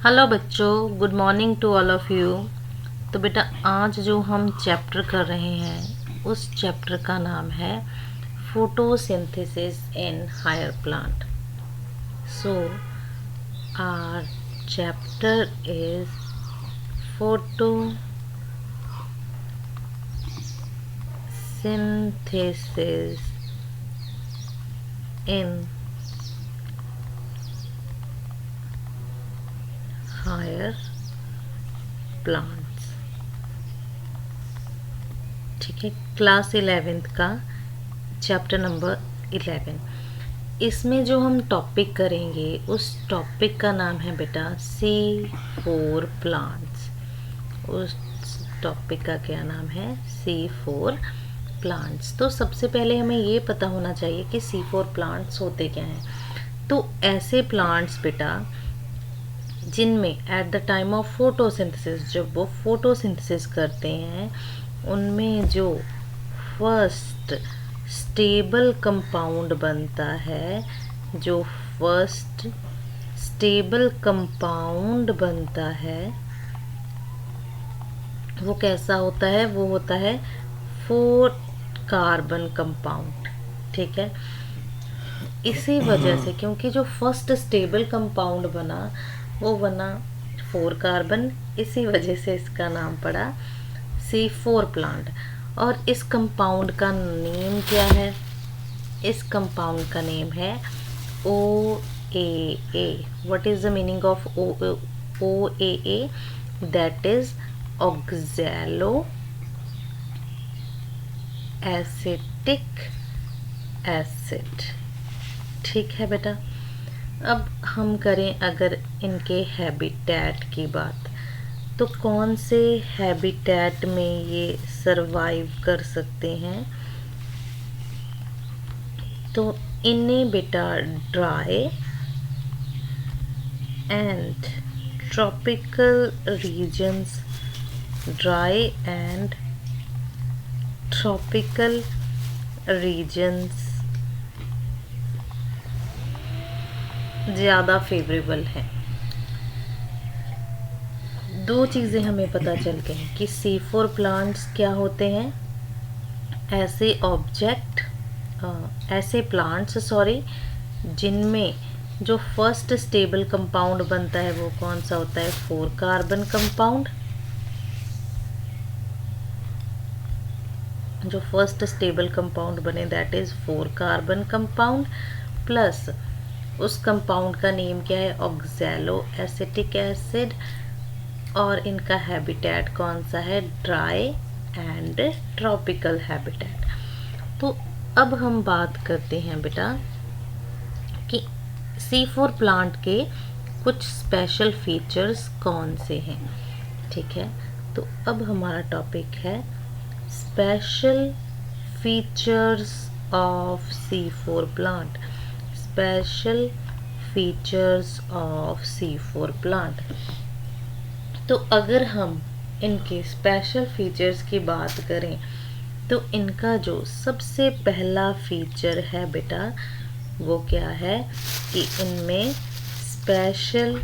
Hello बच्चों, good morning to all of you. तो बेटा आज जो हम चैप्टर कर रहे हैं उस चैप्टर का नाम है photosynthesis in higher plant. So our chapter is photosynthesis in higher plants. ठीक है, क्लास 11th का चैप्टर नंबर 11। इसमें जो हम टॉपिक करेंगे उस टॉपिक का नाम है बेटा C4 प्लांट्स। उस टॉपिक का क्या नाम है? C4 plants. तो सबसे पहले हमें ये पता होना चाहिए कि C4 प्लांट्स होते क्या हैं। तो ऐसे प्लांट्स बेटा जिनमें at the time of photosynthesis, जब वो फोटोसिंथेसिस करते हैं, उनमें जो फर्स्ट स्टेबल कंपाउंड बनता है, जो फर्स्ट स्टेबल कंपाउंड बनता है वो कैसा होता है? वो होता है 4 कार्बन कंपाउंड। ठीक है, इसी वजह से क्योंकि जो फर्स्ट स्टेबल कंपाउंड बना वो बना 4 कार्बन, इसी वजह से इसका नाम पड़ा C4 प्लांट। और इस कंपाउंड का नेम क्या है? इस कंपाउंड का नेम है OAA। What is the meaning of OAA? That is oxalo acetic acid. ठीक है बेटा, अब हम करें अगर इनके हैबिटेट की बात, तो कौन से हैबिटेट में ये सरवाइव कर सकते हैं? तो इन्हें बेटा dry and tropical regions, dry and tropical regions ज़्यादा फेवरेबल हैं। दो चीज़ें हमें पता चल गई कि C4 प्लांट्स क्या होते हैं। ऐसे ऑब्जेक्ट ऐसे प्लांट्स जिनमें जो फर्स्ट स्टेबल कंपाउंड बनता है वो कौन सा होता है? 4 कार्बन कंपाउंड। जो फर्स्ट स्टेबल कंपाउंड बने that is 4 carbon compound, plus उस कंपाउंड का नेम क्या है? Oxalo acetic acid. और इनका हैबिटेट कौन सा है? Dry and tropical habitat. तो अब हम बात करते हैं बेटा कि C4 प्लांट के कुछ स्पेशल फीचर्स कौन से हैं। ठीक है, तो अब हमारा टॉपिक है special features of C4 plant. Special features of C4 plant. तो अगर हम इनके स्पेशल फीचर्स की बात करें तो इनका जो सबसे पहला फीचर है बेटा वो क्या है कि इनमें स्पेशल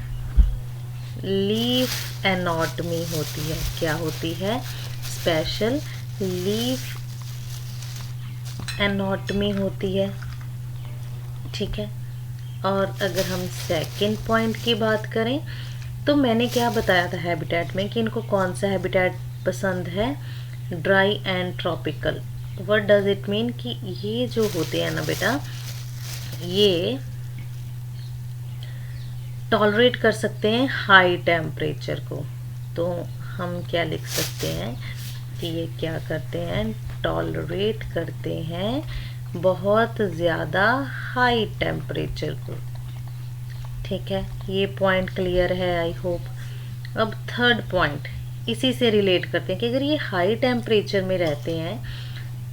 लीफ एनाटॉमी होती है। क्या होती है? स्पेशल लीफ एनाटॉमी होती है। ठीक है, और अगर हम सेकंड पॉइंट की बात करें तो मैंने क्या बताया था हैबिटेट में कि इनको कौन सा हैबिटेट पसंद है? Dry and tropical. What does it mean कि ये जो होते हैं ना बेटा, ये टॉलरेट कर सकते हैं हाई टेम्परेचर को। तो हम क्या लिख सकते हैं कि ये क्या करते हैं? टॉलरेट करते हैं बहुत ज़्यादा हाई टेम्परेचर को। ठीक है, ये पॉइंट क्लियर है आई होप। अब थर्ड पॉइंट इसी से रिलेट करते हैं कि अगर ये हाई टेम्परेचर में रहते हैं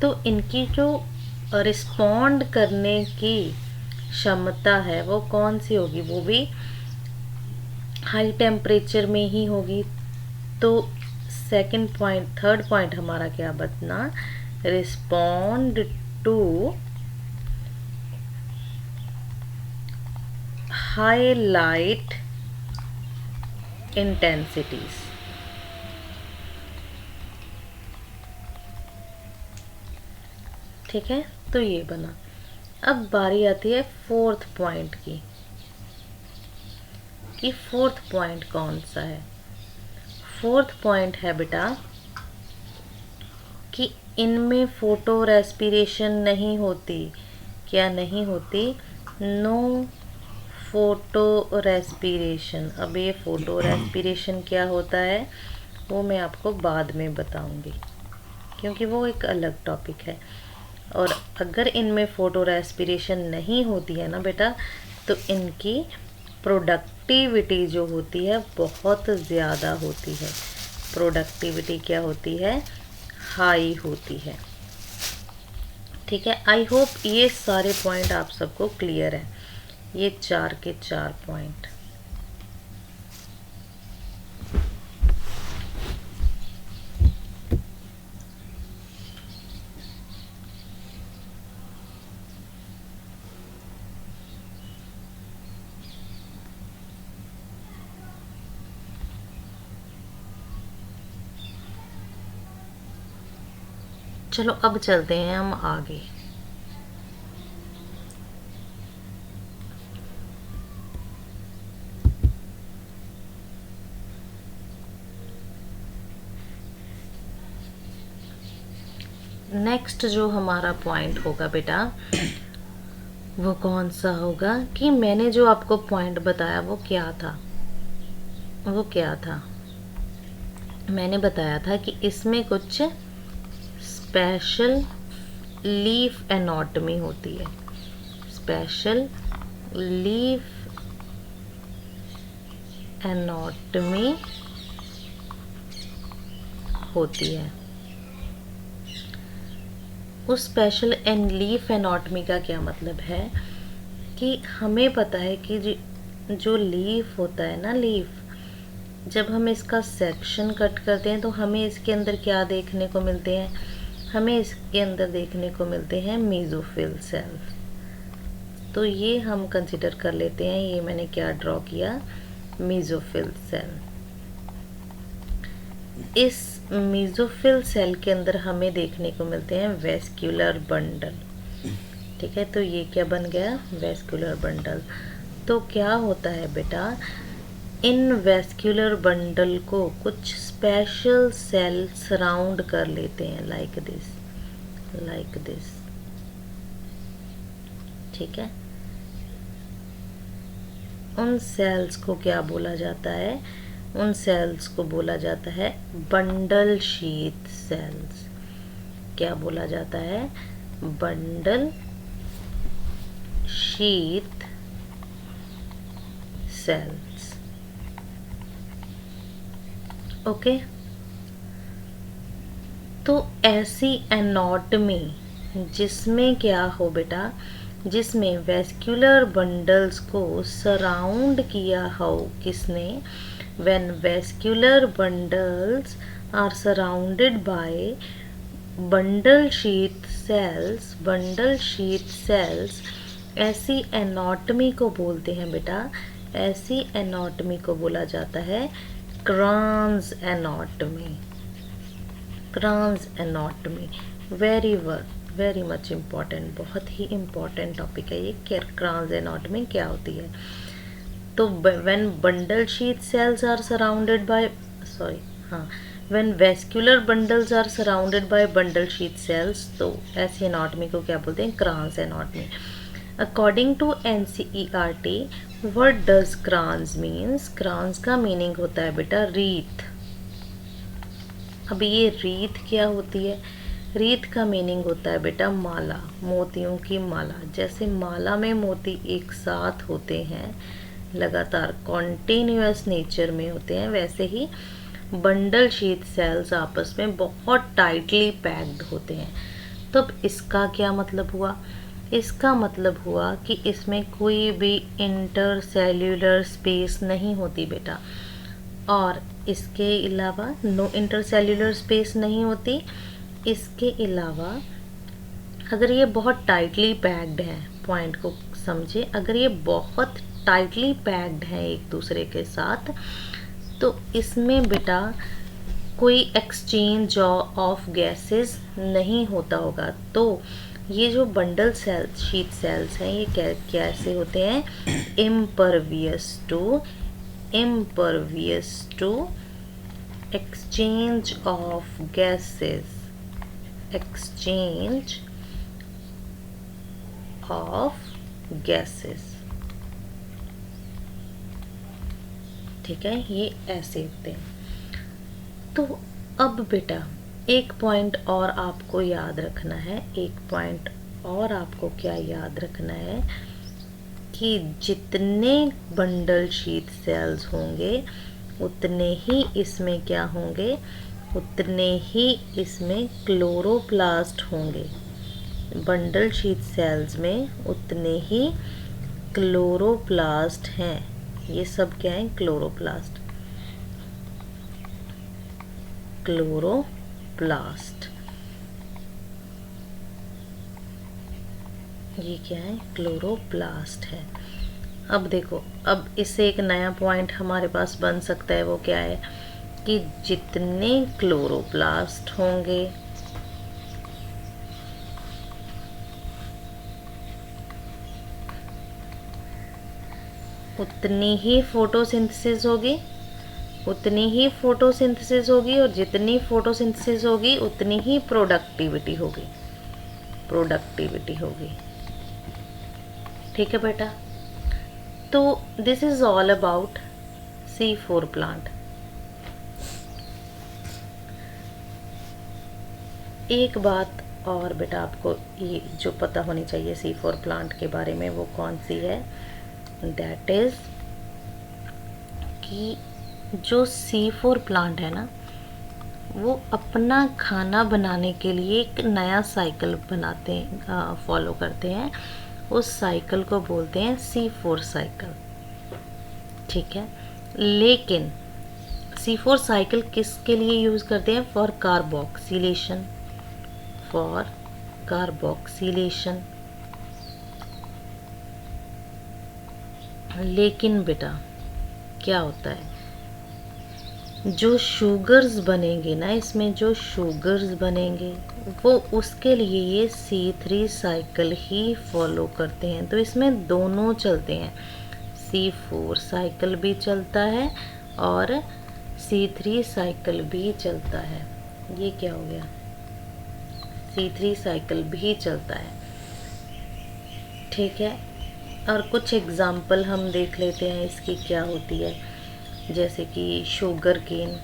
तो इनकी जो रिस्पॉन्ड करने की क्षमता है वो कौन सी होगी? वो भी हाई टेम्परेचर में ही होगी। तो थर्ड पॉइंट हमारा क्या बतना? Respond to high light intensities. ठीक है, तो ये बना। अब बारी आती है फोर्थ पॉइंट की, कि फोर्थ पॉइंट कौन सा है। फोर्थ पॉइंट है बेटा कि इनमें फोटो रेस्पिरेशन नहीं होती। क्या नहीं होती? No photo respiration. अब ये फोटो रेस्पिरेशन क्या होता है वो मैं आपको बाद में बताऊंगी, क्योंकि वो एक अलग टॉपिक है। और अगर इनमें फोटो रेस्पिरेशन नहीं होती है ना बेटा, तो इनकी प्रोडक्टिविटी जो होती है बहुत ज़्यादा होती है। प्रोडक्टिविटी क्या होती है? हाई होती है। ठीक है, आई होप ये सारे पॉइंट आप सबको क्लियर है, ये 4 के 4 पॉइंट। चलो अब चलते हैं हम आगे। नेक्स्ट जो हमारा पॉइंट होगा बेटा वो कौन सा होगा, कि मैंने जो आपको पॉइंट बताया वो क्या था। वो क्या था? मैंने बताया था कि इसमें कुछ स्पेशल लीफ एनाटॉमी होती है। स्पेशल लीफ एनाटॉमी होती है। उस स्पेशल एंड लीफ एनाटॉमी का क्या मतलब है कि हमें पता है कि जो लीफ होता है ना, लीफ, जब हम इसका सेक्शन कट करते हैं तो हमें इसके अंदर क्या देखने को मिलते हैं? हमें इसके अंदर देखने को मिलते हैं मेसोफिल सेल्स। तो ये हम कंसिडर कर लेते हैं, ये मैंने क्या ड्रॉ किया? Mesophyll cell. इस मेसोफिल सेल के अंदर हमें देखने को मिलते हैं वेस्क्यूलर बंडल। ठीक है, तो ये क्या बन गया? Vascular bundle. तो क्या होता है बेटा, इन वेस्क्यूलर बंडल को कुछ स्पेशल सेल सराउंड कर लेते हैं, लाइक दिस, लाइक दिस। ठीक है, उन सेल्स को क्या बोला जाता है? उन सेल्स को बोला जाता है बंडल शीथ सेल्स। क्या बोला जाता है? Bundle sheath sales. ओके, तो ऐसी एनाटॉमी जिसमें क्या हो बेटा, जिसमें वेस्क्यूलर बंडल्स को सराउंड किया हो किसने? When vascular bundles are surrounded by bundle sheath cells. Bundle sheath cells, ऐसी एनाटॉमी को बोलते हैं बेटा, ऐसी एनाटॉमी को बोला जाता है Kranz anatomy. Kranz anatomy very much important, बहुत ही इम्पॉर्टेंट टॉपिक है ये। क्रान्स एनाटॉमी क्या होती है? तो when bundle sheath cells are surrounded by when vascular bundles are surrounded by bundle sheath cells, तो ऐसी एनाटॉमी को क्या बोलते हैं? Kranz anatomy. According to NCERT, what does Kranz means? Kranz का मीनिंग होता है बेटा रीथ। अब ये रीथ क्या होती है? रीथ का मीनिंग होता है बेटा माला, मोतियों की माला। जैसे माला में मोती एक साथ होते हैं, लगातार कॉन्टिन्यूअस नेचर में होते हैं, वैसे ही बंडल शीथ सेल्स आपस में बहुत टाइटली पैक्ड होते हैं। तो अब इसका क्या मतलब हुआ? इसका मतलब हुआ कि इसमें कोई भी इंटरसेल्यूलर स्पेस नहीं होती बेटा, और इसके अलावा नो इंटरसेल्यूलर स्पेस नहीं होती। इसके अलावा अगर ये बहुत टाइटली पैक्ड है, पॉइंट को समझे, अगर ये बहुत टाइटली पैक्ड है एक दूसरे के साथ, तो इसमें बेटा कोई एक्सचेंज ऑफ गैसेस नहीं होता होगा। तो ये जो बंडल सेल्स, शीट सेल्स हैं, ये कैसे होते हैं? Impervious to exchange of gases, exchange of gases. ठीक है, ये ऐसे होते हैं। तो अब बेटा एक पॉइंट और आपको याद रखना है, एक पॉइंट और आपको क्या याद रखना है कि जितने बंडल शीट सेल्स होंगे उतने ही इसमें क्या होंगे, उतने ही इसमें क्लोरोप्लास्ट होंगे। बंडल शीट सेल्स में उतने ही क्लोरोप्लास्ट हैं। ये सब क्या है? Chloroplast, chloroplast. ये क्या है? क्लोरोप्लास्ट है। अब देखो, अब इससे एक नया पॉइंट हमारे पास बन सकता है, वो क्या है कि जितने क्लोरोप्लास्ट होंगे उतनी ही फोटोसिंथेसिस होगी, उतनी ही फोटोसिंथेसिस होगी, और जितनी फोटोसिंथेसिस होगी उतनी ही प्रोडक्टिविटी होगी, प्रोडक्टिविटी होगी। ठीक है बेटा, तो this is all about C4 plant. एक बात और बेटा आपको ये जो पता होनी चाहिए C4 प्लांट के बारे में, वो कौन सी है? दैट इज कि जो C4 प्लांट है ना, वो अपना खाना बनाने के लिए एक नया साइकिल बनाते हैं, फॉलो करते हैं। उस साइकिल को बोलते हैं C4 साइकिल। ठीक है, लेकिन C4 साइकिल किसके लिए यूज़ करते हैं? For carboxylation, for carboxylation. लेकिन बेटा क्या होता है, जो शुगर्स बनेंगे ना, इसमें जो शुगर्स बनेंगे वो उसके लिए ये C3 साइकिल ही फॉलो करते हैं। तो इसमें दोनों चलते हैं, C4 साइकिल भी चलता है और C3 साइकिल भी चलता है। ये क्या हो गया? C3 साइकिल भी चलता है। ठीक है, और कुछ एग्जाम्पल हम देख लेते हैं इसकी क्या होती है। जैसे कि शुगर केन,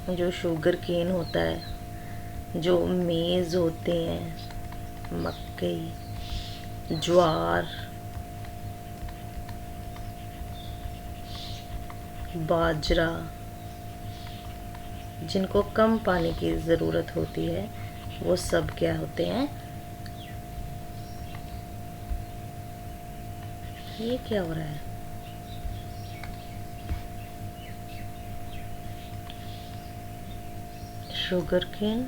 जो शुगर केन होता है, जो मेज़ होते हैं, मकई, ज्वार, बाजरा, जिनको कम पानी की ज़रूरत होती है, वो सब क्या होते हैं? ये क्या हो रहा है? शुगर केन,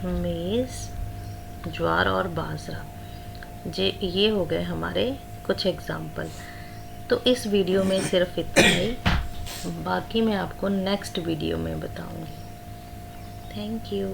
मेज़, ज्वार और बाजरा, ये हो गए हमारे कुछ एग्जाम्पल। तो इस वीडियो में सिर्फ इतना ही, बाकी मैं आपको नेक्स्ट वीडियो में बताऊंगी। Thank you.